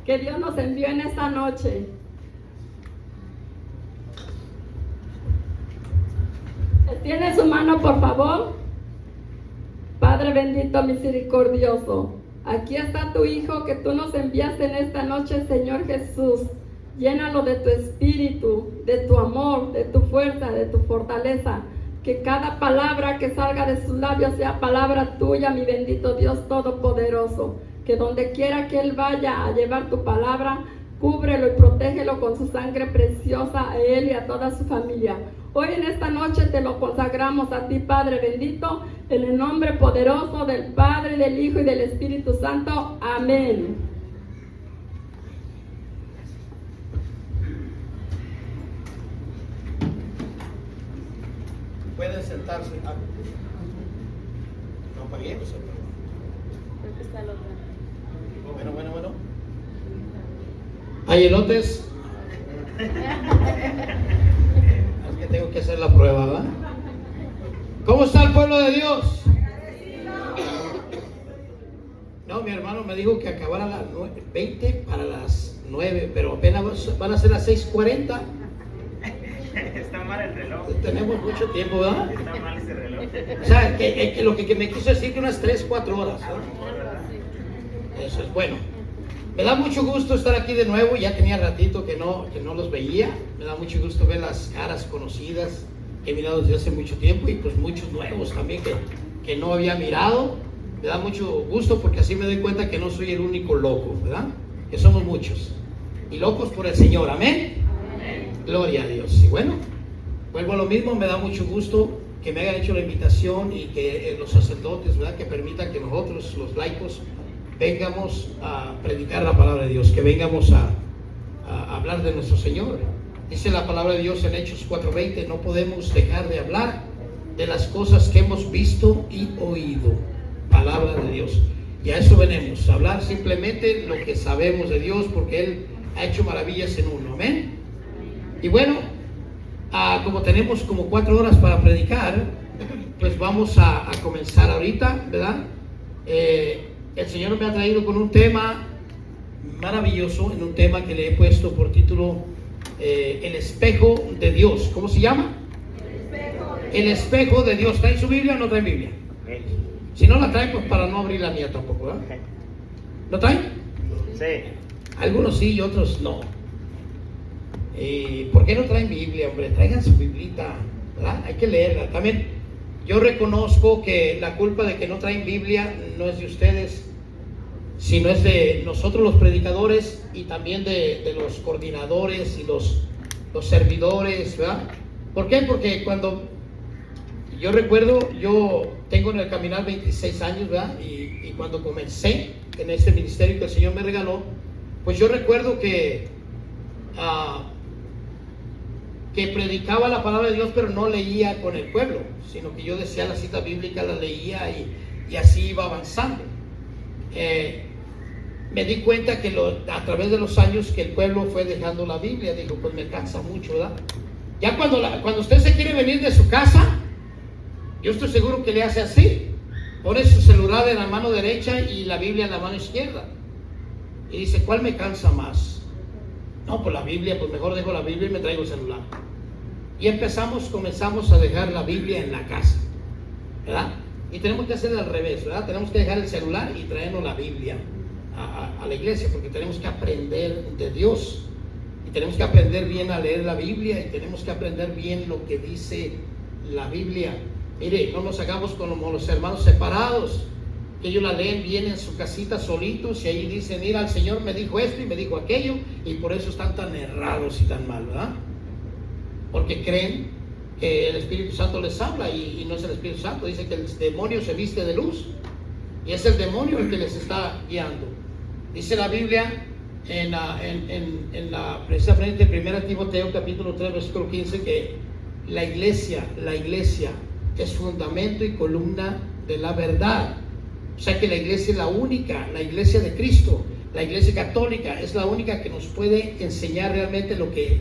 que Dios nos envió en esta noche. Extiende su mano, por favor. Padre bendito, misericordioso, aquí está tu Hijo que tú nos enviaste en esta noche, Señor Jesús. Llénalo de tu espíritu, de tu amor, de tu fuerza, de tu fortaleza. Que cada palabra que salga de sus labios sea palabra tuya, mi bendito Dios Todopoderoso. Que donde quiera que Él vaya a llevar tu palabra, cúbrelo y protégelo con su sangre preciosa a Él y a toda su familia. Hoy en esta noche te lo consagramos a ti, Padre bendito, en el nombre poderoso del Padre, del Hijo y del Espíritu Santo. Amén. Pueden sentarse. No apaguemos. Creo que está el otro. Bueno. ¿Hay elotes? Es que tengo que hacer la prueba, ¿verdad? ¿Cómo está el pueblo de Dios? No, mi hermano me dijo que acabara a las 20 para las 9, pero apenas van a ser las 6:40. Está mal el reloj. Tenemos mucho tiempo, ¿verdad? Está mal ese reloj. O sea, que lo que me quiso decir que unas 3-4 horas, ¿verdad? Eso es bueno. Me da mucho gusto estar aquí de nuevo. Ya tenía ratito que no los veía. Me da mucho gusto ver las caras conocidas que he mirado desde hace mucho tiempo y pues muchos nuevos también que no había mirado. Me da mucho gusto porque así me doy cuenta que no soy el único loco, ¿verdad? Que somos muchos y locos por el Señor. Amén. Gloria a Dios. Y bueno, vuelvo a lo mismo. Me da mucho gusto que me hayan hecho la invitación y que los sacerdotes, ¿verdad?, que permitan que nosotros, los laicos, vengamos a predicar la palabra de Dios, que vengamos a hablar de nuestro Señor. Dice la palabra de Dios en Hechos 4:20, no podemos dejar de hablar de las cosas que hemos visto y oído. Palabra de Dios. Y a eso venimos, a hablar simplemente lo que sabemos de Dios, porque Él ha hecho maravillas en uno. Amén. Y bueno, como tenemos como 4 horas para predicar, pues vamos a comenzar ahorita, ¿verdad? El Señor me ha traído con un tema maravilloso, en un tema que le he puesto por título El espejo de Dios. ¿Cómo se llama? El espejo de Dios. ¿Traen su Biblia o no traen Biblia? Si no la traen, pues para no abrir la mía tampoco, ¿verdad? ¿No traen? Sí. Algunos sí y otros no. ¿Por qué no traen Biblia, hombre? Traigan su Biblita, ¿verdad? Hay que leerla. También yo reconozco que la culpa de que no traen Biblia no es de ustedes, sino es de nosotros los predicadores y también de los coordinadores y los servidores, ¿verdad? ¿Por qué? Porque cuando yo recuerdo, yo tengo en el caminar 26 años, ¿verdad? Y cuando comencé en este ministerio que el Señor me regaló, pues yo recuerdo que predicaba la palabra de Dios, pero no leía con el pueblo, sino que yo decía la cita bíblica, la leía y así iba avanzando. Me di cuenta que a través de los años que el pueblo fue dejando la Biblia, digo, pues me cansa mucho, ¿verdad? Ya cuando usted se quiere venir de su casa, yo estoy seguro que le hace así, pone su celular en la mano derecha y la Biblia en la mano izquierda, y dice, ¿cuál me cansa más? No, pues la Biblia, pues mejor dejo la Biblia y me traigo el celular. Y comenzamos a dejar la Biblia en la casa, ¿verdad? Y tenemos que hacer al revés, ¿verdad? Tenemos que dejar el celular y traernos la Biblia a la iglesia, porque tenemos que aprender de Dios. Y tenemos que aprender bien a leer la Biblia y tenemos que aprender bien lo que dice la Biblia. Mire, no nos hagamos como los hermanos separados, que ellos la leen bien en su casita solitos y ahí dicen, mira, el Señor me dijo esto y me dijo aquello, y por eso están tan errados y tan mal, ¿verdad? Porque creen que el Espíritu Santo les habla y no es el Espíritu Santo. Dice que el demonio se viste de luz y es el demonio el que les está guiando. Dice la Biblia precisamente en 1 Timoteo capítulo 3 versículo 15 que la iglesia es fundamento y columna de la verdad. O sea que la iglesia es la única, la iglesia de Cristo, la iglesia católica es la única que nos puede enseñar realmente lo que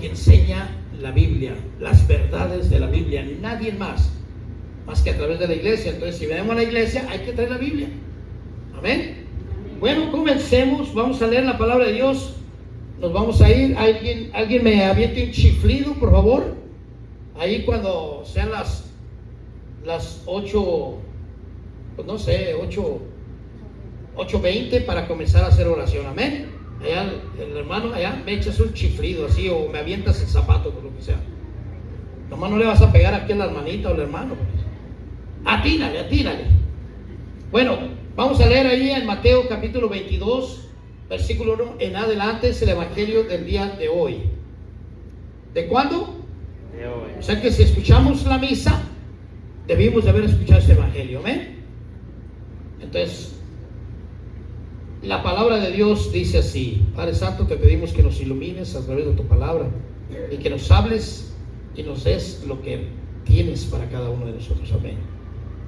enseña la Biblia, las verdades de la Biblia. Nadie más que a través de la iglesia. Entonces, si venimos a la iglesia, hay que traer la Biblia. Amén. Bueno, comencemos. Vamos a leer la palabra de Dios. Nos vamos a ir. Alguien me aviente un chiflido, por favor. Ahí cuando sean las 8, pues no sé, 8:20 para comenzar a hacer oración. Amén. Allá el hermano, allá me echas un chiflido así o me avientas el zapato, por lo que sea. Nomás no le vas a pegar aquí a la hermanita o al hermano. Atínale, atínale. Bueno, vamos a leer ahí en Mateo capítulo 22, versículo 1 en adelante. Es el evangelio del día de hoy. ¿De cuándo? De hoy. O sea que si escuchamos la misa, debimos de haber escuchado este evangelio. ¿Amén? Entonces, la palabra de Dios dice así: Padre Santo, te pedimos que nos ilumines a través de tu palabra y que nos hables y nos des lo que tienes para cada uno de nosotros. Amén.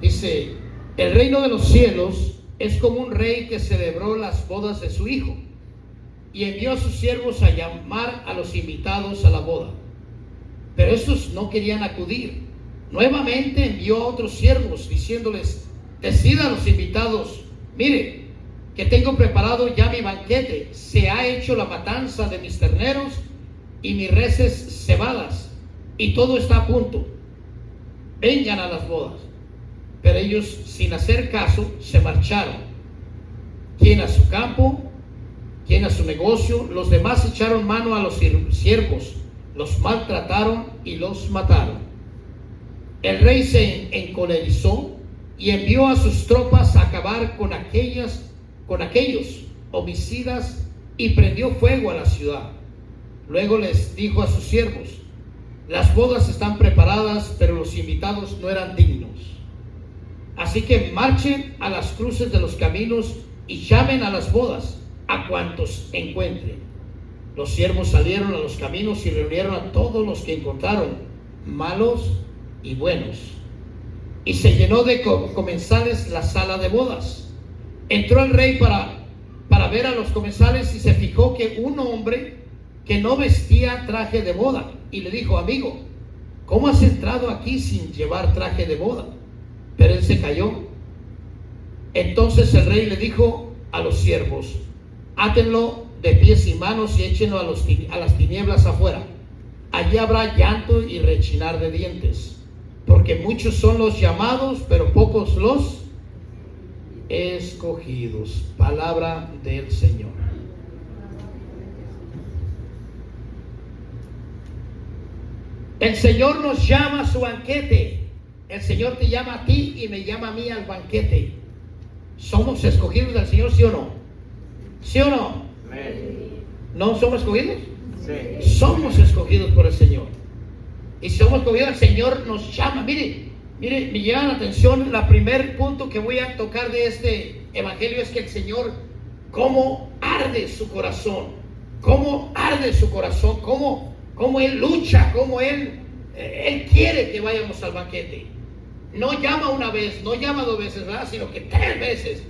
Dice: el reino de los cielos es como un rey que celebró las bodas de su hijo y envió a sus siervos a llamar a los invitados a la boda, pero estos no querían acudir. Nuevamente envió a otros siervos diciéndoles: decid a los invitados, mire, que tengo preparado ya mi banquete, se ha hecho la matanza de mis terneros y mis reses cebadas, y todo está a punto, vengan a las bodas. Pero ellos, sin hacer caso, se marcharon, quien a su campo, quien a su negocio. Los demás echaron mano a los siervos, los maltrataron y los mataron. El rey se encolerizó y envió a sus tropas a acabar con aquellos homicidas y prendió fuego a la ciudad. Luego les dijo a sus siervos: las bodas están preparadas, pero los invitados no eran dignos. Así que marchen a las cruces de los caminos y llamen a las bodas a cuantos encuentren. Los siervos salieron a los caminos y reunieron a todos los que encontraron, malos y buenos. Y se llenó de comensales la sala de bodas. Entró el rey para ver a los comensales y se fijó que un hombre que no vestía traje de boda, y le dijo: amigo, ¿cómo has entrado aquí sin llevar traje de boda? Pero él se calló. Entonces el rey le dijo a los siervos: átenlo de pies y manos y échenlo a las tinieblas afuera. Allí habrá llanto y rechinar de dientes, porque muchos son los llamados, pero pocos los escogidos. Palabra del Señor. El Señor nos llama a su banquete. El Señor te llama a ti y me llama a mí al banquete. ¿Somos escogidos del Señor, sí o no? ¿Sí o no? ¿No somos escogidos? Sí. Somos escogidos por el Señor. Y si somos escogidos, el Señor nos llama. Mire, me llama la atención. El primer punto que voy a tocar de este evangelio es que el Señor, cómo arde su corazón, cómo arde su corazón, cómo Él lucha, cómo Él quiere que vayamos al banquete. No llama una vez, no llama 2 veces, ¿verdad? Sino que 3 veces.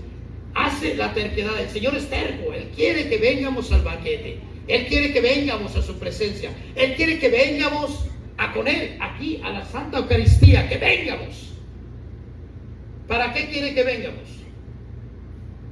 Hace la terquedad. El Señor es terco. Él quiere que vengamos al banquete. Él quiere que vengamos a su presencia. Él quiere que vengamos con Él, aquí, a la Santa Eucaristía. Que vengamos. ¿Para qué quiere que vengamos?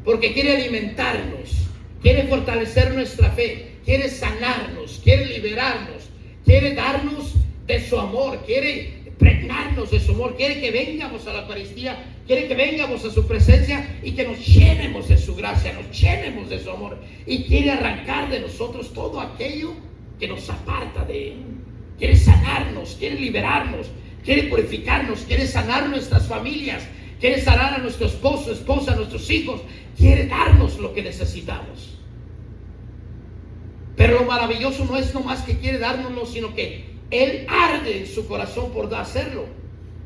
Porque quiere alimentarnos, quiere fortalecer nuestra fe, quiere sanarnos, quiere liberarnos, quiere darnos de su amor, quiere pregnarnos de su amor, quiere que vengamos a la Eucaristía, quiere que vengamos a su presencia y que nos llenemos de su gracia, nos llenemos de su amor, y quiere arrancar de nosotros todo aquello que nos aparta de Él. Quiere sanarnos, quiere liberarnos, quiere purificarnos, quiere sanar nuestras familias, quiere sanar a nuestro esposo, esposa, a nuestros hijos, quiere darnos lo que necesitamos. Pero lo maravilloso no es nomás que quiere dárnoslo, sino que Él arde en su corazón por hacerlo.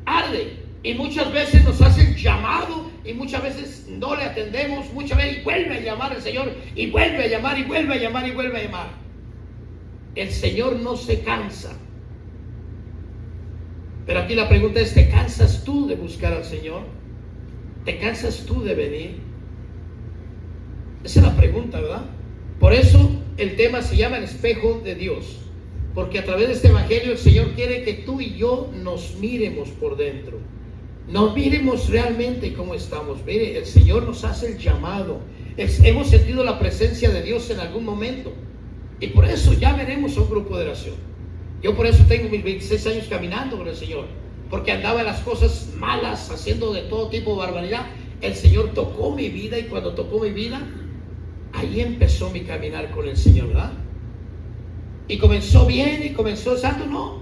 Arde. Y muchas veces nos hace el llamado y muchas veces no le atendemos. Muchas veces vuelve a llamar al Señor y vuelve a llamar y vuelve a llamar y vuelve a llamar. El Señor no se cansa. Pero aquí la pregunta es: ¿te cansas tú de buscar al Señor? ¿Te cansas tú de venir? Esa es la pregunta, ¿verdad? Por eso el tema se llama el espejo de Dios, porque a través de este evangelio el Señor quiere que tú y yo nos miremos por dentro, nos miremos realmente cómo estamos. Mire, el Señor nos hace el llamado, hemos sentido la presencia de Dios en algún momento. Y por eso ya veremos un grupo de oración. Yo por eso tengo mis 26 años caminando con el Señor. Porque andaba en las cosas malas, haciendo de todo tipo de barbaridad. El Señor tocó mi vida, y cuando tocó mi vida, ahí empezó mi caminar con el Señor, ¿verdad? Y comenzó bien y comenzó santo, no.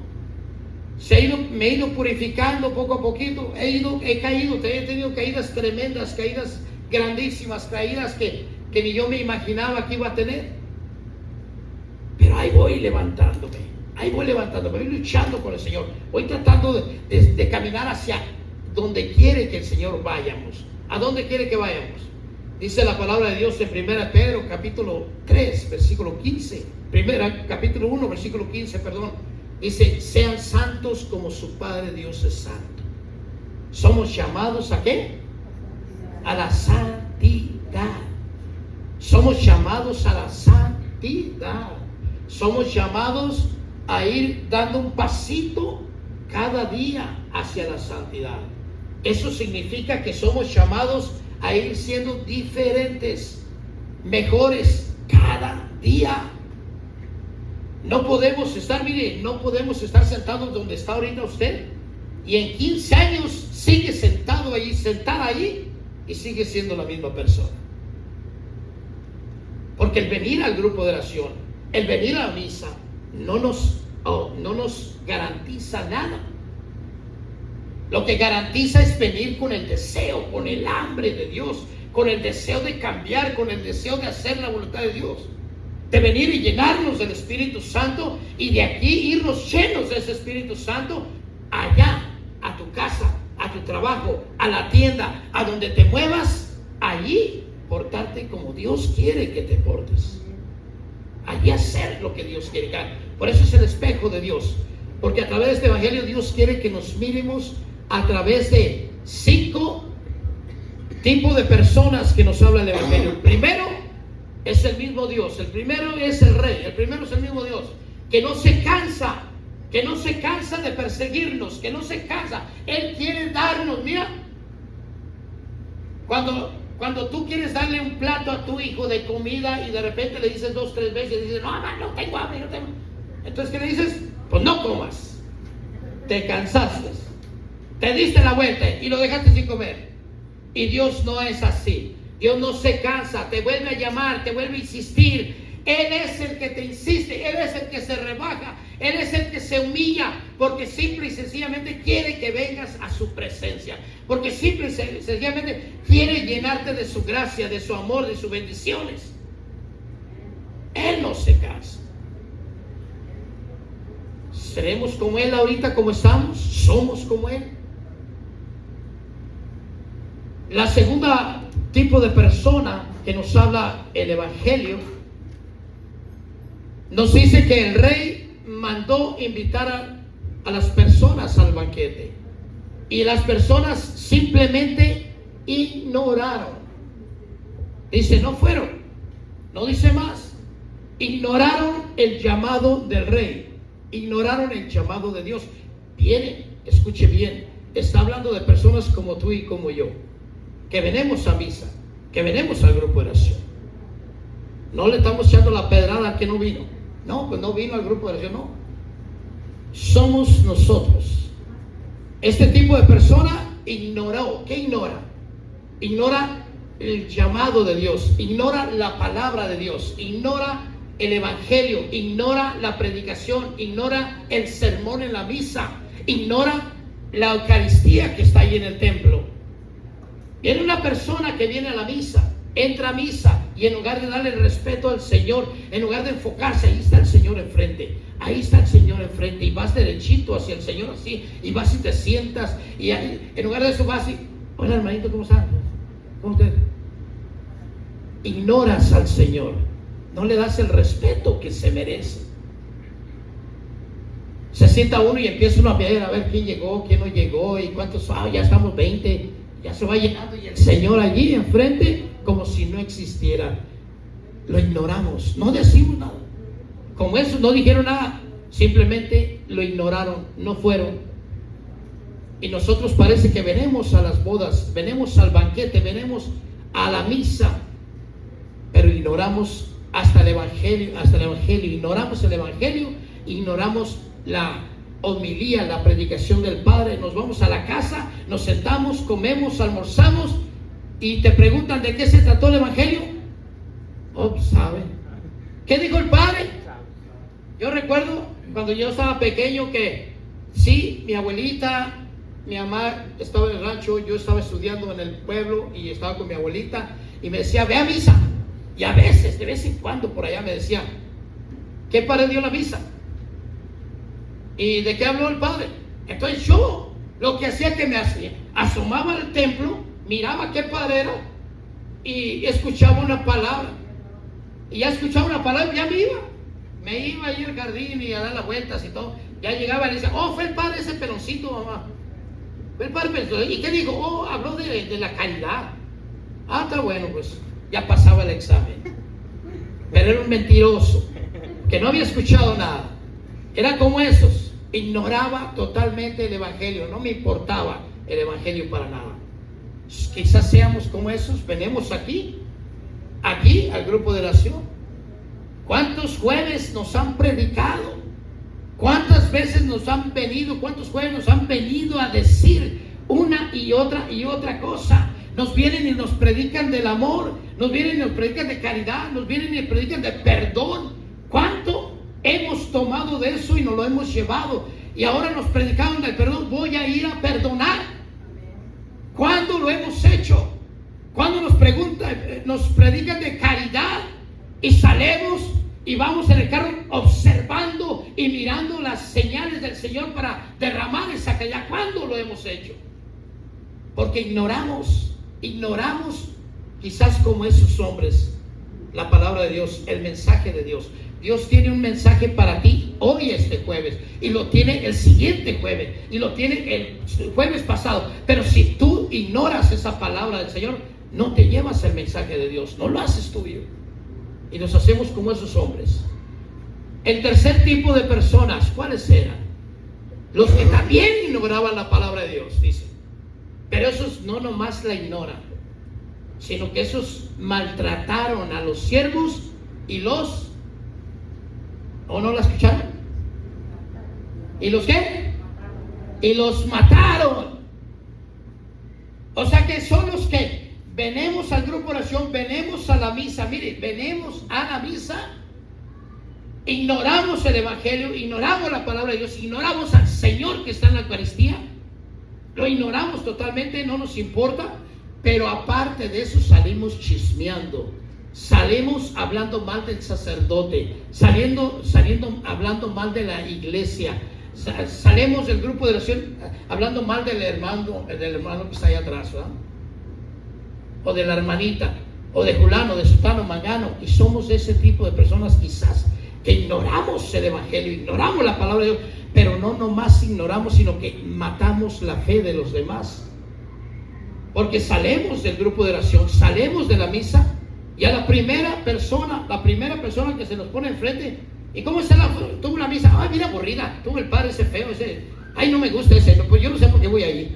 Me he ido purificando poco a poquito. He caído, he tenido caídas tremendas, caídas grandísimas, caídas que ni yo me imaginaba que iba a tener. Pero ahí voy levantándome, voy luchando con el Señor. Voy tratando de caminar hacia donde quiere que el Señor vayamos. ¿A dónde quiere que vayamos? Dice la palabra de Dios en 1 Pedro capítulo 3, versículo 15. Capítulo 1, versículo 15, perdón. Dice, sean santos como su Padre Dios es santo. Somos llamados ¿a qué? A la santidad. Somos llamados a la santidad. Somos llamados a ir dando un pasito cada día hacia la santidad. Eso significa que somos llamados a ir siendo diferentes, mejores cada día. No podemos estar, no podemos estar sentados donde está ahorita usted y en 15 años sigue sentado ahí, sentada ahí, y sigue siendo la misma persona. Porque el venir al grupo de oración, el venir a la misa, no nos garantiza nada. Lo que garantiza es venir con el deseo, con el hambre de Dios, con el deseo de cambiar, con el deseo de hacer la voluntad de Dios, de venir y llenarnos del Espíritu Santo, y de aquí irnos llenos de ese Espíritu Santo allá, a tu casa, a tu trabajo, a la tienda, a donde te muevas, allí portarte como Dios quiere que te portes, allí hacer lo que Dios quiere. Por eso es el espejo de Dios, porque a través de este evangelio Dios quiere que nos miremos a través de 5 tipos de personas que nos habla el evangelio. El primero es el mismo Dios, el primero es el Rey, el primero es el mismo Dios, que no se cansa de perseguirnos, que no se cansa. Él quiere darnos, mira, cuando tú quieres darle un plato a tu hijo de comida y de repente le dices 2, 3 veces, y dices, no, mamá, no tengo hambre, no tengo. Entonces, ¿qué le dices? Pues no comas, te cansaste, te diste la vuelta y lo dejaste sin comer. Y Dios no es así. Dios no se cansa, te vuelve a llamar, te vuelve a insistir. Él es el que te insiste, Él es el que se rebaja, Él es el que se humilla, porque simple y sencillamente quiere que vengas a su presencia, porque simple y sencillamente quiere llenarte de su gracia, de su amor, de sus bendiciones. Él no se cansa. ¿Seremos como Él ahorita como estamos? ¿Somos como Él? La segunda tipo de persona que nos habla el evangelio nos dice que el rey mandó invitar a las personas al banquete, y las personas simplemente ignoraron. Dice, no fueron, no dice más. Ignoraron el llamado del rey, ignoraron el llamado de Dios. Viene, escuche bien, está hablando de personas como tú y como yo, que venimos a misa, que venimos al grupo de oración. No le estamos echando la pedrada al que no vino. No, pues no vino al grupo de oración, no. Somos nosotros. Este tipo de persona ignoró. ¿Qué ignora? Ignora el llamado de Dios, ignora la palabra de Dios, ignora el evangelio, ignora la predicación, ignora el sermón en la misa, ignora la Eucaristía que está ahí en el templo. Viene una persona que viene a la misa, entra a misa, y en lugar de darle el respeto al Señor, en lugar de enfocarse, ahí está el Señor enfrente, ahí está el Señor enfrente, y vas derechito hacia el Señor así, y vas y te sientas, y ahí, en lugar de eso vas y, hola hermanito, ¿cómo estás? ¿Cómo usted? Ignoras al Señor, no le das el respeto que se merece. Se sienta uno y empieza uno a ver quién llegó, quién no llegó, y cuántos, ya estamos 20, ya se va llenando, y el Señor allí enfrente como si no existiera. Lo ignoramos, no decimos nada. Como eso no dijeron nada, simplemente lo ignoraron, no fueron. Y nosotros parece que venimos a las bodas, venimos al banquete, venimos a la misa, pero ignoramos hasta el evangelio, ignoramos el evangelio, ignoramos la homilía, la predicación del Padre. Nos vamos a la casa, nos sentamos, comemos, almorzamos y te preguntan de qué se trató el evangelio. Oh, ¿sabe? ¿Qué dijo el Padre? Yo recuerdo cuando yo estaba pequeño que sí, mi abuelita, mi mamá estaba en el rancho, yo estaba estudiando en el pueblo y estaba con mi abuelita y me decía, ve a misa. Y a veces, de vez en cuando por allá me decía, ¿qué padre dio la misa? ¿Y de qué habló el padre? Entonces yo lo que hacía que me hacía, asomaba al templo, miraba qué padre era y escuchaba una palabra. Y ya escuchaba una palabra y ya me iba ahí al jardín y a dar las vueltas y todo. Ya llegaba y le decía, oh, fue el padre ese peloncito, mamá. Fue el padre peloncito. ¿Y qué dijo? Oh, habló de la caridad. Ah, está bueno, pues ya pasaba el examen. Pero era un mentiroso que no había escuchado nada. Era como esos, ignoraba totalmente el evangelio, no me importaba el evangelio para nada. Quizás seamos como esos. Venimos aquí al grupo de oración. ¿Cuántos jueves nos han predicado? ¿Cuántas veces nos han venido? ¿Cuántos jueves nos han venido a decir una y otra cosa? Nos vienen y nos predican del amor, nos vienen y nos predican de caridad, nos vienen y nos predican de perdón. ¿Cuánto hemos tomado de eso y nos lo hemos llevado? Y ahora nos predicaron del perdón. Voy a ir a perdonar. ¿Cuándo lo hemos hecho? Cuando nos predican de caridad y salemos y vamos en el carro observando y mirando las señales del Señor para derramar esa caridad. ¿Cuándo lo hemos hecho? Porque ignoramos quizás como esos hombres la palabra de Dios, el mensaje de Dios. Dios tiene un mensaje para ti hoy, este jueves, y lo tiene el siguiente jueves, y lo tiene el jueves pasado. Pero si tú ignoras esa palabra del Señor, no te llevas el mensaje de Dios, no lo haces tuyo. Y nos hacemos como esos hombres. El tercer tipo de personas, ¿cuáles eran? Los que también ignoraban la palabra de Dios, dice. Pero esos no nomás la ignoran, sino que esos maltrataron a los siervos y los... ¿O no la escucharon? ¿Y los qué? Y los mataron. O sea que son los que venimos al grupo de oración, venimos a la misa. Mire, venimos a la misa, ignoramos el evangelio, ignoramos la palabra de Dios, ignoramos al Señor que está en la Eucaristía. Lo ignoramos totalmente, no nos importa. Pero aparte de eso salimos chismeando, salimos hablando mal del sacerdote, saliendo hablando mal de la iglesia, salimos del grupo de oración hablando mal del hermano que está ahí atrás, ¿verdad? O de la hermanita, o de fulano, de sutano, mangano. Y somos de ese tipo de personas quizás que ignoramos el evangelio, ignoramos la palabra de Dios, pero no nomás ignoramos, sino que matamos la fe de los demás. Porque salimos del grupo de oración, salimos de la misa, y a la primera persona que se nos pone enfrente, ¿y cómo está tuvo una misa? Ay, mira, aburrida, tuvo el padre ese feo, ese, ay, no me gusta ese, no, pues yo no sé por qué voy ahí.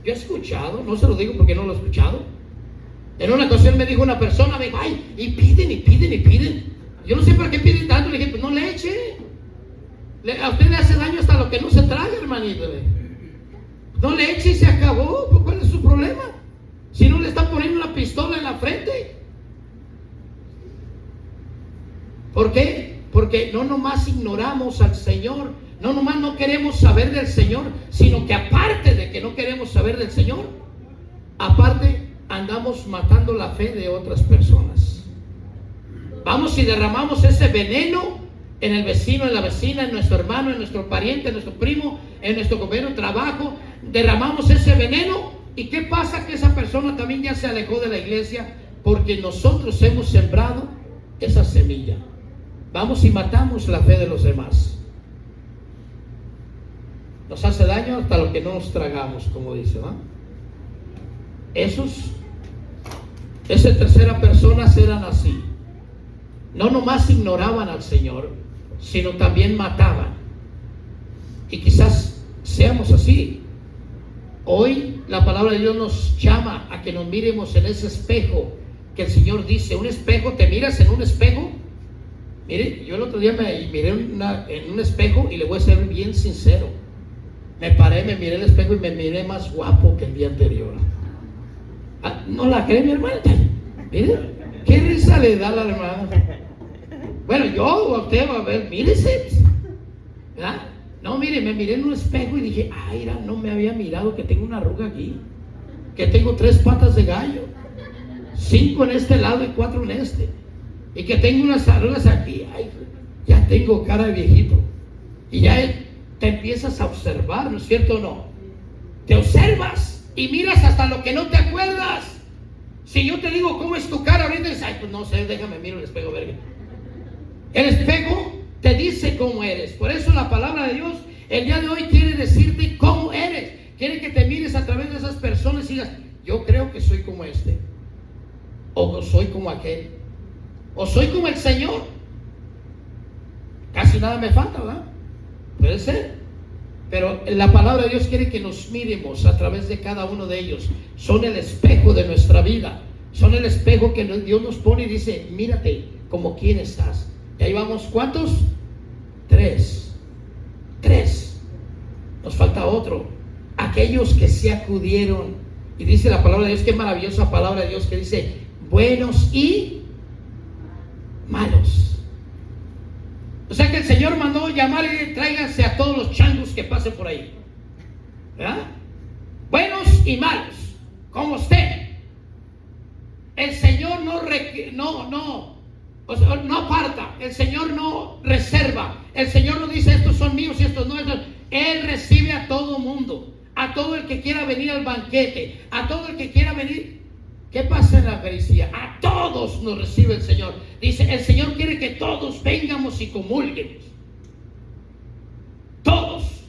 Yo he escuchado, no se lo digo porque no lo he escuchado. En una ocasión me dijo una persona, me dijo, ay, y piden. Yo no sé por qué piden tanto. Le dije, pues no le eche. A usted le hace daño hasta lo que no se traga, hermanito. No le eche y se acabó. ¿Cuál es su problema? Si no le están poniendo una pistola en la frente. ¿Por qué? Porque no nomás ignoramos al Señor, no nomás no queremos saber del Señor, sino que aparte de que no queremos saber del Señor, aparte andamos matando la fe de otras personas. Vamos y derramamos ese veneno en el vecino, en la vecina, en nuestro hermano, en nuestro pariente, en nuestro primo, en nuestro compañero de trabajo. Derramamos ese veneno. ¿Y qué pasa? Que esa persona también ya se alejó de la iglesia porque nosotros hemos sembrado esa semilla. Vamos y matamos la fe de los demás. Nos hace daño hasta lo que no nos tragamos, como dice, ¿no? Esas tercera personas eran así. No nomás ignoraban al Señor, sino también mataban. Y quizás seamos así. Hoy la palabra de Dios nos llama a que nos miremos en ese espejo que el Señor dice, un espejo, te miras en un espejo. Mire, yo el otro día me miré en un espejo y le voy a ser bien sincero. Me paré, me miré en el espejo y me miré más guapo que el día anterior. ¿No la cree mi hermana? Mire, qué risa le da a la hermana. Bueno, yo volteo a ver, mírese. ¿Verdad? No, mire, me miré en un espejo y dije, ay, no me había mirado que tengo una arruga aquí, que tengo 3 patas de gallo, 5 en este lado y 4 en este, y que tengo unas arrugas aquí. Ay, ya tengo cara de viejito. Y ya te empiezas a observar, ¿no es cierto o no? Te observas y miras hasta lo que no te acuerdas. Si yo te digo cómo es tu cara ahorita, dices, ay, pues no sé, déjame mirar el espejo, verga. El espejo te dice cómo eres. Por eso la palabra de Dios el día de hoy quiere decirte cómo eres. Quiere que te mires a través de esas personas y digas, yo creo que soy como este, o soy como aquel, o soy como el Señor. Casi nada me falta, ¿verdad? Puede ser. Pero la palabra de Dios quiere que nos miremos a través de cada uno de ellos. Son el espejo de nuestra vida. Son el espejo que Dios nos pone y dice, mírate como quién estás. Y ahí vamos, ¿cuántos? 3. Nos falta otro. Aquellos que se acudieron. Y dice la palabra de Dios, qué maravillosa palabra de Dios, que dice, buenos y malos. O sea que el Señor mandó llamar y tráiganse a todos los changos que pasen por ahí. ¿Verdad? Buenos y malos, como usted. El Señor no aparta, el Señor no reserva, el Señor no dice estos son míos y estos no. Él recibe a todo mundo, a todo el que quiera venir al banquete, a todo el que quiera venir. ¿Qué pasa en la Eucaristía? A todos nos recibe el Señor. Dice, el Señor quiere que todos vengamos y comulguemos. Todos.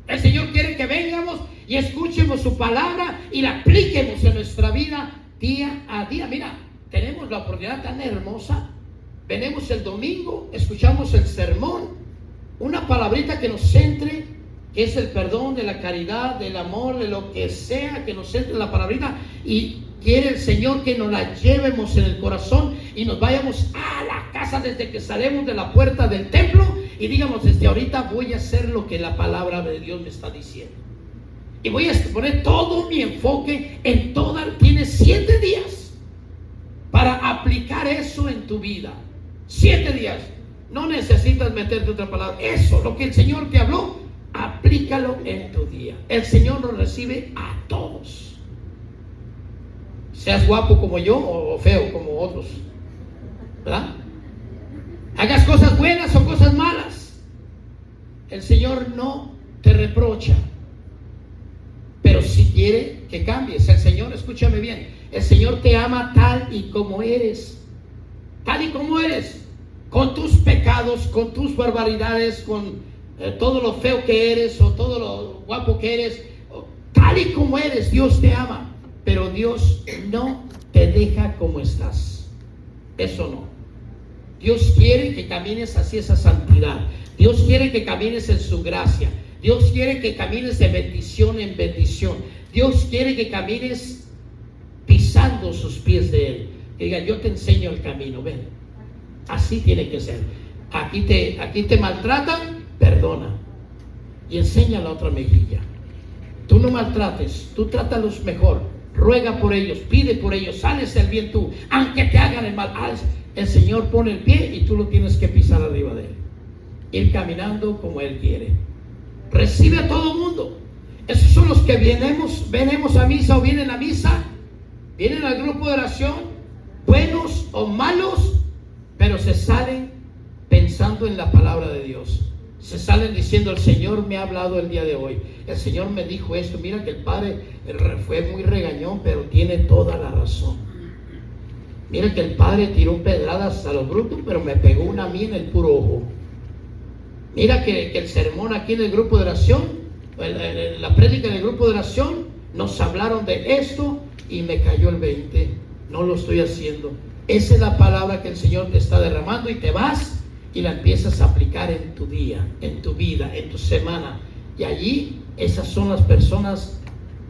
El Señor quiere que vengamos y escuchemos su palabra y la apliquemos en nuestra vida día a día. Mira, tenemos la oportunidad tan hermosa. Venimos el domingo, escuchamos el sermón, una palabrita que nos centre, que es el perdón, de la caridad, del amor, de lo que sea, que nos centre la palabrita. Y quiere el Señor que nos la llevemos en el corazón y nos vayamos a la casa desde que salimos de la puerta del templo y digamos, desde ahorita voy a hacer lo que la palabra de Dios me está diciendo. Y voy a poner todo mi enfoque en tienes 7 días para aplicar eso en tu vida. 7 días. No necesitas meterte otra palabra. Eso, lo que el Señor te habló, aplícalo en tu día. El Señor nos recibe a todos. Seas guapo como yo o feo como otros, ¿verdad? Hagas cosas buenas o cosas malas, el Señor no te reprocha, pero si quiere que cambies. El Señor, escúchame bien, el Señor te ama tal y como eres, con tus pecados, con tus barbaridades, con todo lo feo que eres o todo lo guapo que eres, tal y como eres. Dios te ama. Pero Dios no te deja como estás. Eso no. Dios quiere que camines hacia esa santidad. Dios quiere que camines en su gracia. Dios quiere que camines de bendición en bendición. Dios quiere que camines pisando sus pies de Él. Que diga, yo te enseño el camino, ven. Así tiene que ser. Aquí te maltratan, perdona. Y enseña la otra mejilla. Tú no maltrates, tú trátalos mejor. Ruega por ellos, pide por ellos, sales el bien tú, aunque te hagan el mal. El Señor pone el pie y tú lo tienes que pisar arriba de Él. Ir caminando como Él quiere. Recibe a todo mundo. Esos son los que venimos a misa o vienen a misa, vienen al grupo de oración, buenos o malos, pero se salen pensando en la palabra de Dios. Se salen diciendo, el Señor me ha hablado el día de hoy, el Señor me dijo esto. Mira que el Padre fue muy regañón, pero tiene toda la razón. Mira que el Padre tiró pedradas a los brutos, pero me pegó una a mí en el puro ojo. Mira que el sermón aquí en el grupo de oración, la prédica en el grupo de oración, nos hablaron de esto y me cayó el 20. No lo estoy haciendo. Esa es la palabra que el Señor te está derramando y te vas y la empiezas a aplicar en tu día, en tu vida, en tu semana. Y allí esas son las personas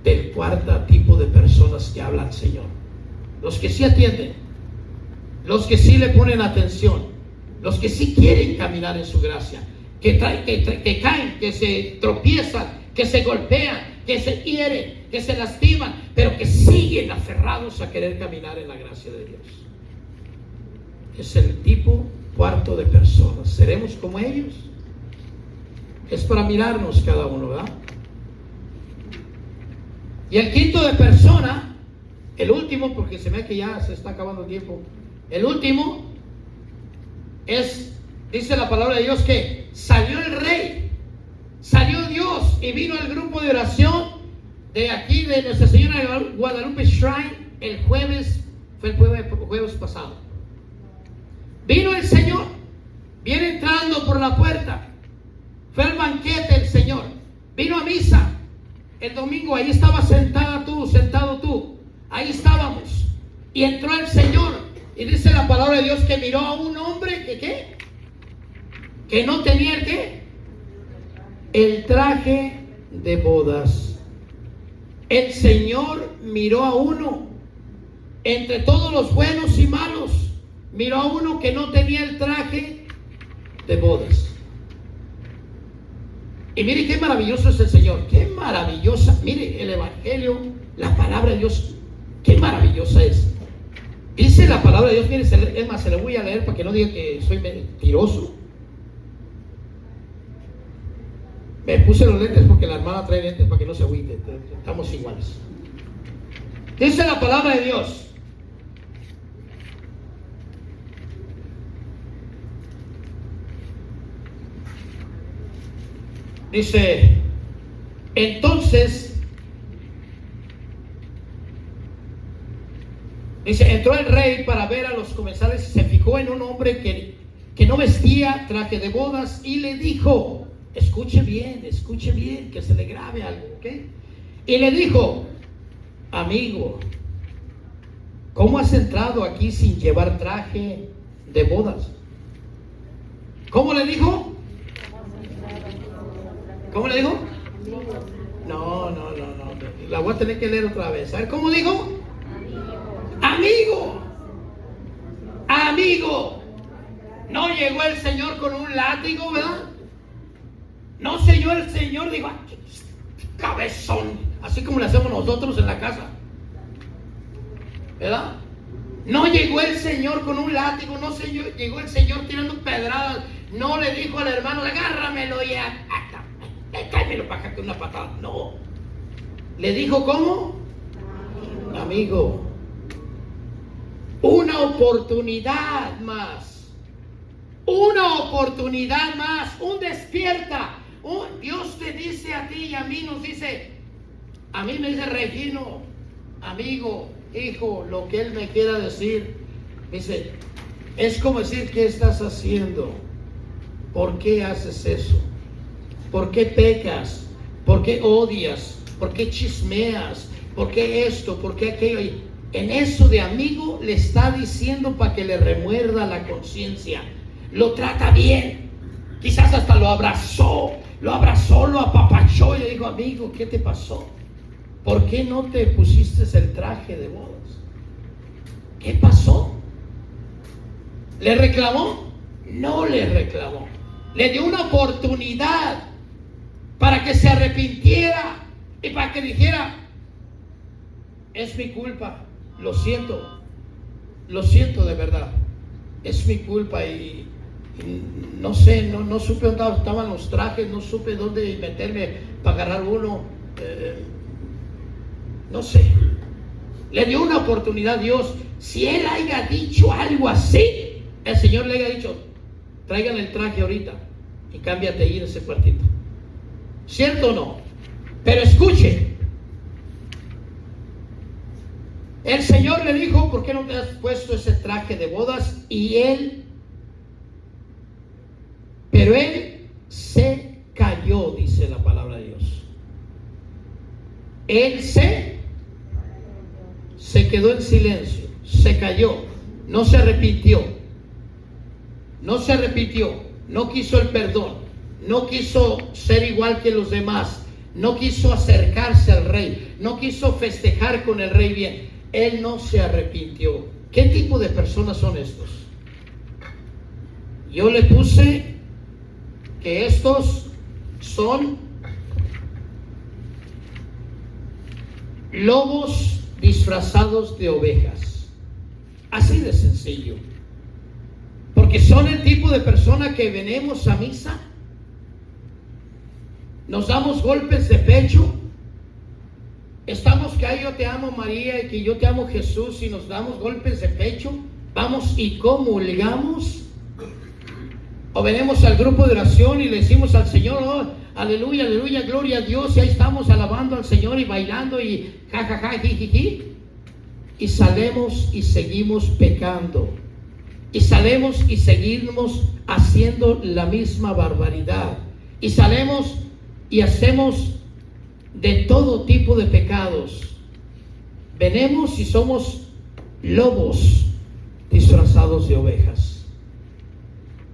del 4º tipo de personas que habla el Señor. los que sí atienden, los que sí le ponen atención, los que sí quieren caminar en su gracia, que caen, que se tropiezan, que se golpean, que se hieren, que se lastiman, pero que siguen aferrados a querer caminar en la gracia de Dios. Es el tipo cuarto de personas. ¿Seremos como ellos? Es para mirarnos cada uno, ¿verdad? Y el quinto de persona, el último, porque se ve que ya se está acabando el tiempo. El último es, dice la palabra de Dios, que salió el rey, salió Dios y vino al grupo de oración de aquí de Nuestra Señora de Guadalupe Shrine el jueves, fue el jueves pasado. Vino el Señor, viene entrando por la puerta, fue al banquete el Señor, vino a misa el domingo, ahí estaba sentado tú, ahí estábamos, y entró el Señor, y dice la palabra de Dios que miró a un hombre que no tenía el ¿qué? El traje de bodas. El Señor miró a uno, entre todos los buenos y malos, miró a uno que no tenía el traje de bodas. Y mire qué maravilloso es el Señor, qué maravillosa, mire el Evangelio, la palabra de Dios, qué maravillosa es. Dice la palabra de Dios, mire, es más, se la voy a leer para que no diga que soy mentiroso. Me puse los lentes porque la hermana trae lentes para que no se agüite, estamos iguales. Dice la palabra de Dios. Dice, entonces, entró el rey para ver a los comensales y se fijó en un hombre que no vestía traje de bodas y le dijo, escuche bien, que se le grabe algo, ¿ok? Y le dijo, amigo, ¿cómo has entrado aquí sin llevar traje de bodas? ¿Cómo le dijo? ¿Cómo le dijo? No, la voy a tener que leer otra vez. A ver, ¿cómo dijo? Amigo. No llegó el Señor con un látigo, ¿verdad? No, Señor, el Señor dijo, cabezón, así como le hacemos nosotros en la casa, ¿verdad? No llegó el Señor con un látigo, no llegó el Señor tirando pedradas, no le dijo al hermano, agárramelo y cállmelo para acá con una patada, no. Le dijo, ¿cómo? Amigo, una oportunidad más, un despierta. Dios te dice a ti y a mí, a mí me dice Regino, amigo, hijo, lo que él me quiera decir, dice, es como decir, ¿qué estás haciendo? ¿Por qué haces eso? ¿Por qué pecas? ¿Por qué odias? ¿Por qué chismeas? ¿Por qué esto? ¿Por qué aquello? Y en eso de amigo le está diciendo para que le remuerda la conciencia. Lo trata bien. Quizás hasta lo abrazó, lo apapachó y le dijo, amigo, ¿qué te pasó? ¿Por qué no te pusiste el traje de bodas? ¿Qué pasó? ¿Le reclamó? No le reclamó. Le dio una oportunidad para que se arrepintiera y para que dijera, es mi culpa, lo siento de verdad, es mi culpa y no sé, no supe dónde estaban los trajes, no supe dónde meterme para agarrar uno, no sé. Le dio una oportunidad a Dios. Si él haya dicho algo así, el Señor le haya dicho, traigan el traje ahorita y cámbiate ahí en ese cuartito. ¿Cierto o no? Pero escuche, el Señor le dijo, ¿por qué no te has puesto ese traje de bodas? Pero él se cayó, dice la palabra de Dios. Él se quedó en silencio, se cayó, no se arrepintió, no quiso el perdón, no quiso ser igual que los demás, no quiso acercarse al rey, no quiso festejar con el rey bien. Él no se arrepintió. ¿Qué tipo de personas son estos? Yo le puse que estos son lobos disfrazados de ovejas. Así de sencillo. Porque son el tipo de persona que venimos a misa, nos damos golpes de pecho, estamos que ay, yo te amo María y que yo te amo Jesús, y nos damos golpes de pecho, vamos y comulgamos, o venimos al grupo de oración y le decimos al Señor, oh, aleluya, aleluya, gloria a Dios, y ahí estamos alabando al Señor y bailando y jajaja, jijiji, y salemos y seguimos pecando, y salemos y seguimos haciendo la misma barbaridad, y salemos y hacemos de todo tipo de pecados. Venimos y somos lobos disfrazados de ovejas,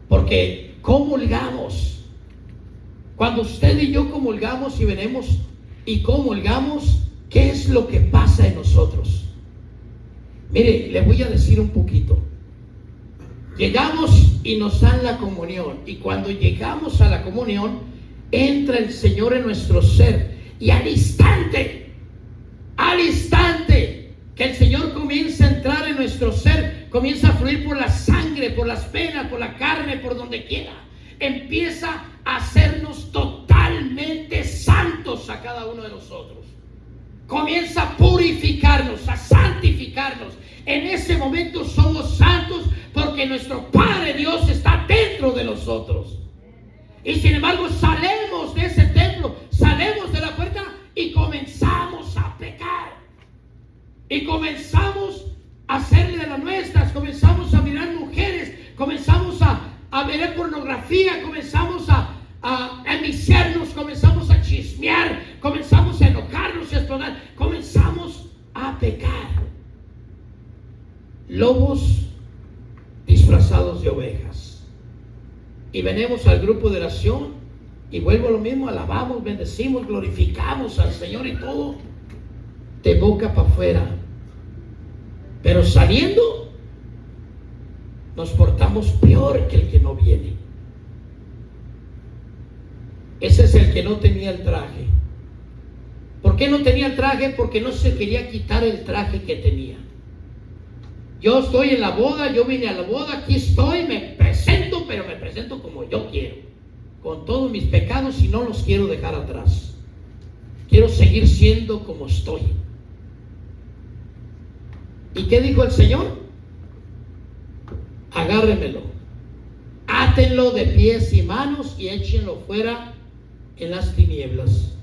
porque comulgamos. Cuando usted y yo comulgamos y venimos y comulgamos, ¿qué es lo que pasa en nosotros? Mire, le voy a decir un poquito. Llegamos y nos dan la comunión, y cuando llegamos a la comunión, entra el Señor en nuestro ser, y al instante que el Señor comienza a entrar en nuestro ser, comienza a fluir por la sangre, por las venas, por la carne, por donde quiera, empieza a hacernos totalmente santos a cada uno de nosotros. Comienza a purificarnos, a santificarnos. En ese momento somos santos porque nuestro Padre Dios está dentro de nosotros. Y sin embargo salemos de ese templo, salemos de la puerta y comenzamos a pecar. Y comenzamos a hacerle de las nuestras, comenzamos a mirar mujeres, comenzamos a ver pornografía, comenzamos a enviciarnos, comenzamos a chismear, comenzamos a enojarnos y a explotar, comenzamos a pecar. Lobos disfrazados de ovejas. Y venimos al grupo de oración y vuelvo a lo mismo, alabamos, bendecimos, glorificamos al Señor y todo de boca para afuera, pero saliendo nos portamos peor que el que no viene. Ese es el que no tenía el traje. ¿Por qué no tenía el traje? Porque no se quería quitar el traje que tenía. Yo estoy en la boda, yo vine a la boda, aquí estoy, me presento, pero me presento como yo quiero, con todos mis pecados, y no los quiero dejar atrás. Quiero seguir siendo como estoy. ¿Y qué dijo el Señor? Agárrenmelo, átenlo de pies y manos y échenlo fuera en las tinieblas,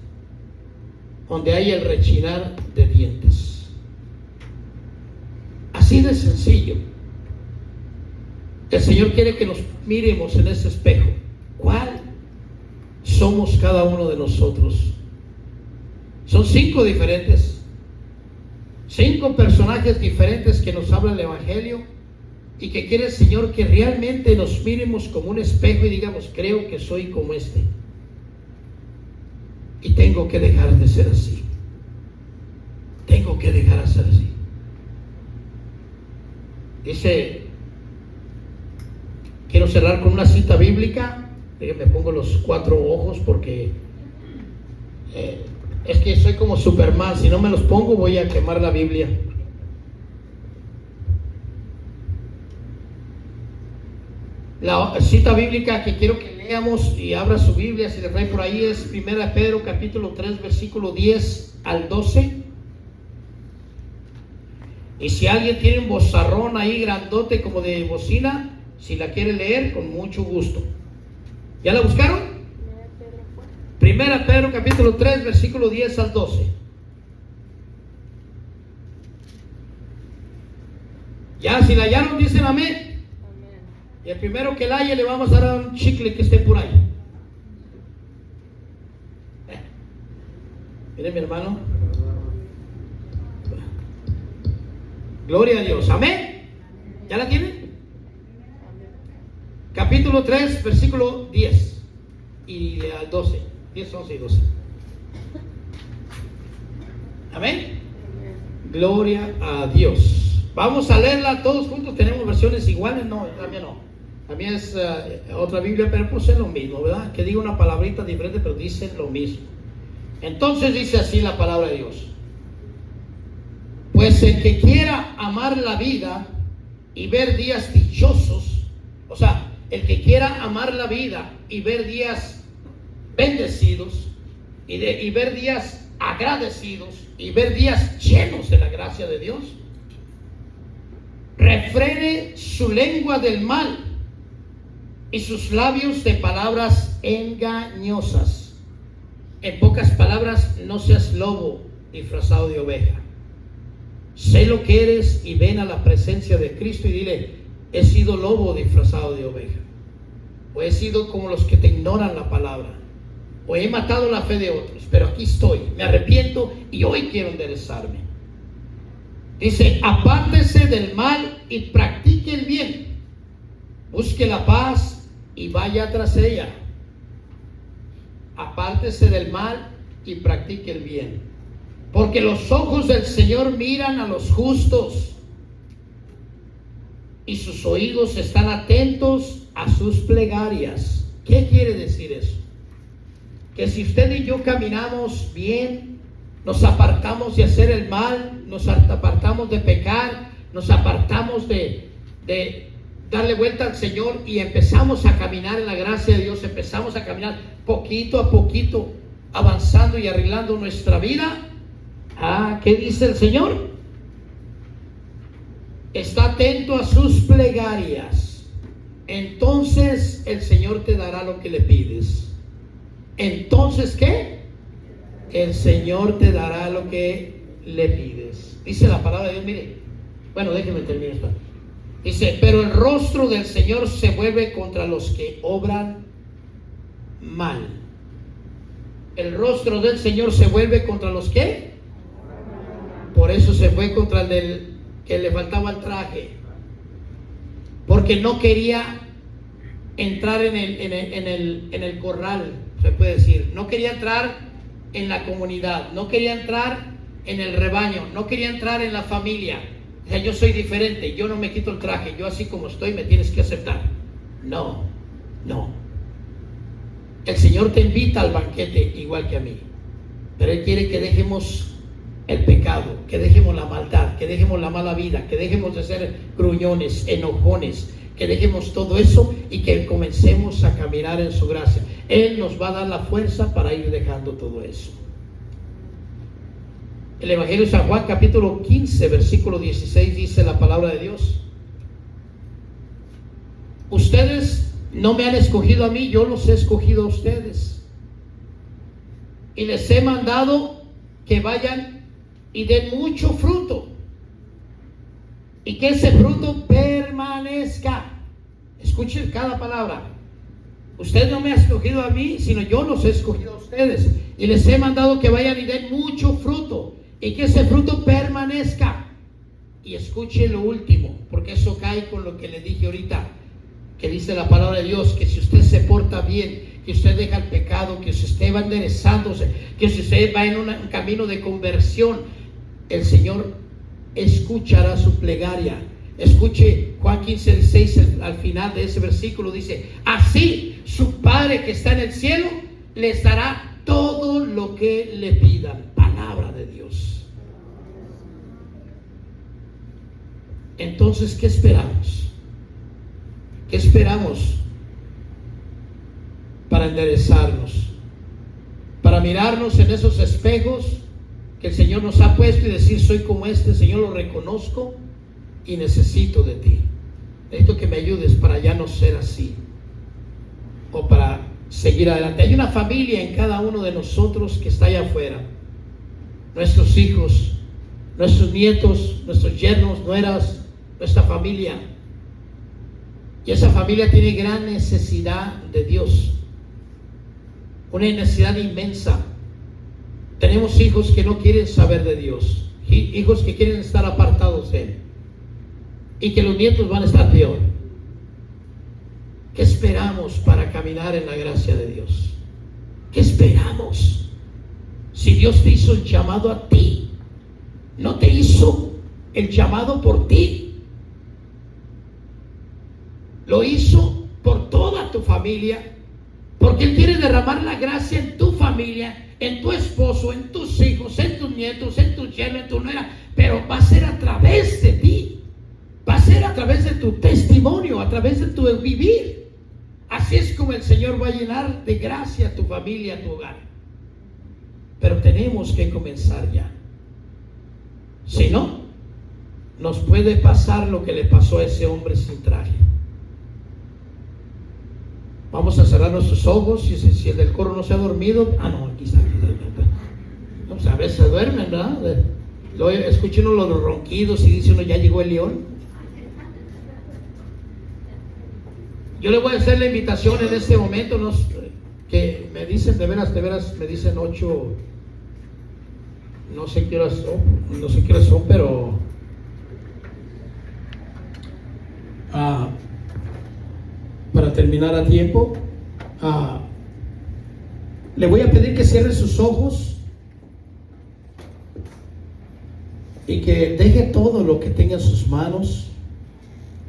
donde hay el rechinar de dientes. Así de sencillo. El Señor quiere que nos miremos en ese espejo. ¿Cuál somos cada uno de nosotros? Son 5 diferentes, 5 personajes diferentes que nos habla el Evangelio, y que quiere el Señor que realmente nos miremos como un espejo y digamos, creo que soy como este, y tengo que dejar de ser así. Tengo que dejar de ser así. Dice, quiero cerrar con una cita bíblica. Me pongo los 4 ojos porque es que soy como Superman. Si no me los pongo voy a quemar la Biblia. La cita bíblica que quiero que leamos, y abra su Biblia si le trae por ahí, es 1 Pedro capítulo 3 versículo 10 al 12. Y si alguien tiene un bozarrón ahí grandote como de bocina, si la quiere leer, con mucho gusto. ¿Ya la buscaron? 1 Pedro capítulo 3 versículo 10 al 12. Ya, si la hallaron, dicen amén. Y el primero que la haya le vamos a dar un chicle que esté por ahí. Mire mi hermano. Gloria a Dios, amén. ¿Ya la tienen? Capítulo 3, versículo 10 y al 12. 10, 11 y 12. Amén. Gloria a Dios. Vamos a leerla todos juntos. Tenemos versiones iguales. No, también no. También es otra Biblia, pero pues es lo mismo, ¿verdad? Que diga una palabrita diferente, pero dicen lo mismo. Entonces dice así la palabra de Dios: pues el que quiera amar la vida y ver días dichosos, o sea, el que quiera amar la vida y ver días bendecidos y ver días agradecidos y ver días llenos de la gracia de Dios, refrene su lengua del mal y sus labios de palabras engañosas. En pocas palabras, no seas lobo disfrazado de oveja. Sé lo que eres y ven a la presencia de Cristo y dile: he sido lobo disfrazado de oveja, o he sido como los que te ignoran la palabra, o he matado la fe de otros, pero aquí estoy, me arrepiento y hoy quiero enderezarme. Dice: apártese del mal y practique el bien, busque la paz y vaya tras ella. Apártese del mal y practique el bien, porque los ojos del Señor miran a los justos y sus oídos están atentos a sus plegarias. ¿Qué quiere decir eso? Que si usted y yo caminamos bien, nos apartamos de hacer el mal, nos apartamos de pecar, nos apartamos de darle vuelta al Señor y empezamos a caminar en la gracia de Dios, empezamos a caminar poquito a poquito, avanzando y arreglando nuestra vida. ¿Qué dice el Señor? Está atento a sus plegarias. Entonces el Señor te dará lo que le pides. Entonces, ¿qué? El Señor te dará lo que le pides. Dice la palabra de Dios, mire. Bueno, déjenme terminar esto. Dice: pero el rostro del Señor se vuelve contra los que obran mal. El rostro del Señor se vuelve contra los que. Por eso se fue contra el del que le faltaba el traje, porque no quería entrar en el corral, se puede decir. No quería entrar en la comunidad, no quería entrar en el rebaño, no quería entrar en la familia. O sea, yo soy diferente, yo no me quito el traje, yo así como estoy me tienes que aceptar. No. El Señor te invita al banquete igual que a mí, pero Él quiere que dejemos el pecado, que dejemos la maldad, que dejemos la mala vida, que dejemos de ser gruñones, enojones, que dejemos todo eso y que comencemos a caminar en su gracia. Él nos va a dar la fuerza para ir dejando todo eso. El Evangelio de San Juan, capítulo 15, versículo 16, dice la palabra de Dios: ustedes no me han escogido a mí, yo los he escogido a ustedes, y les he mandado que vayan y den mucho fruto, y que ese fruto permanezca. Escuchen cada palabra. Usted no me ha escogido a mí, sino yo los he escogido a ustedes, y les he mandado que vayan y den mucho fruto, y que ese fruto permanezca. Y escuche lo último, porque eso cae con lo que le dije ahorita, que dice la palabra de Dios, que si usted se porta bien, que usted deja el pecado, que si usted va enderezándose, que si usted va en un camino de conversión, el Señor escuchará su plegaria. Escuche Juan 15:16, al final de ese versículo dice: así su Padre que está en el cielo les dará todo lo que le pidan. Palabra de Dios. Entonces, ¿qué esperamos? ¿Qué esperamos para enderezarnos? Para mirarnos en esos espejos que el Señor nos ha puesto y decir: soy como este, Señor, lo reconozco y necesito de ti. Necesito que me ayudes para ya no ser así, o para seguir adelante. Hay una familia en cada uno de nosotros que está allá afuera. Nuestros hijos, nuestros nietos, nuestros yernos, nueras, nuestra familia. Y esa familia tiene gran necesidad de Dios, una necesidad inmensa. Tenemos hijos que no quieren saber de Dios, hijos que quieren estar apartados de Él, y que los nietos van a estar peor. ¿Qué esperamos para caminar en la gracia de Dios? ¿Qué esperamos? Si Dios te hizo el llamado a ti, no te hizo el llamado por ti. Lo hizo por toda tu familia, porque Él quiere derramar la gracia en tu familia, en tu esposo, en tus hijos, en tus nietos, en tu yerno, en tu nuera, pero va a ser a través de ti, va a ser a través de tu testimonio, a través de tu vivir. Así es como el Señor va a llenar de gracia a tu familia, a tu hogar. Pero tenemos que comenzar ya. Si no, nos puede pasar lo que le pasó a ese hombre sin traje. Vamos a cerrar nuestros ojos. Si el del coro no se ha dormido, no, aquí está. Vamos a ver, se duermen, ¿verdad? Luego escucha uno los ronquidos y dice uno, ya llegó el león. Yo le voy a hacer la invitación en este momento, que me dicen, de veras, me dicen 8, no sé qué horas son, pero para terminar a tiempo, le voy a pedir que cierre sus ojos y que deje todo lo que tenga en sus manos,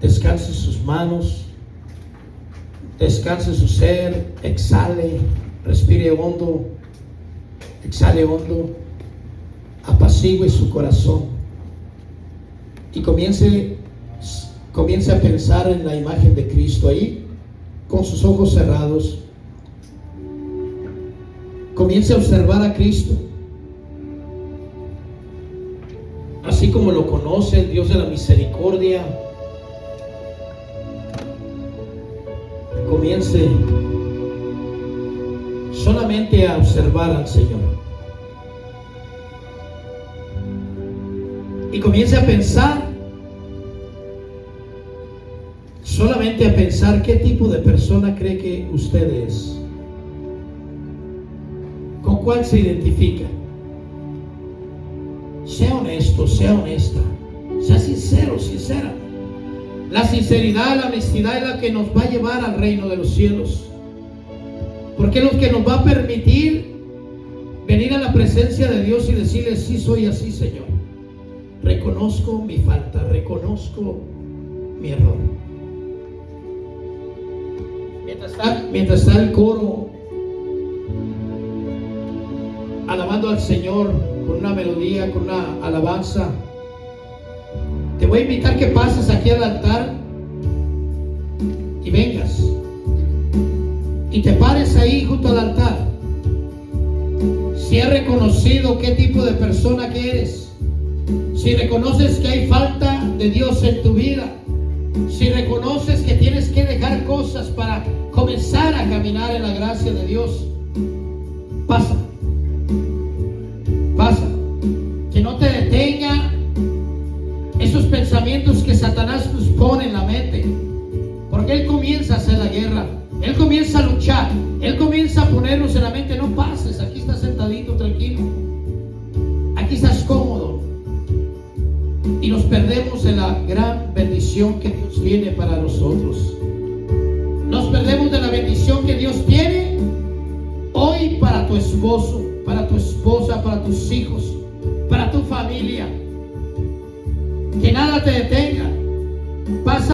descanse sus manos, descanse su ser, exhale, respire hondo, exhale hondo, apacigüe su corazón y comience a pensar en la imagen de Cristo ahí, con sus ojos cerrados. Comience a observar a Cristo, así como lo conoce, el Dios de la misericordia. Comience solamente a observar al Señor y comience a pensar, solamente a pensar qué tipo de persona cree que usted es, con cuál se identifica. Sea honesto, sea honesta, sea sincero, sincera. La sinceridad, la honestidad es la que nos va a llevar al reino de los cielos, porque es lo que nos va a permitir venir a la presencia de Dios y decirle: sí, soy así, Señor, reconozco mi falta, reconozco mi error. Mientras está el coro alabando al Señor con una melodía, con una alabanza, te voy a invitar que pases aquí al altar y vengas y te pares ahí junto al altar. Si has reconocido qué tipo de persona que eres, si reconoces que hay falta de Dios en tu vida, si reconoces que tienes que dejar cosas para comenzar a caminar en la gracia de Dios, pasa, que no te detenga esos pensamientos que Satanás nos pone en la mente, porque Él comienza a hacer la guerra, Él comienza a luchar, Él comienza a ponernos en la mente: no pases, aquí estás sentadito, tranquilo, aquí estás cómodo, y nos perdemos en la gran bendición que Dios tiene para nosotros. Nos perdemos de la bendición que Dios tiene hoy para tu esposo, para tu esposa, para tus hijos, para tu familia. Que nada te detenga. Pasa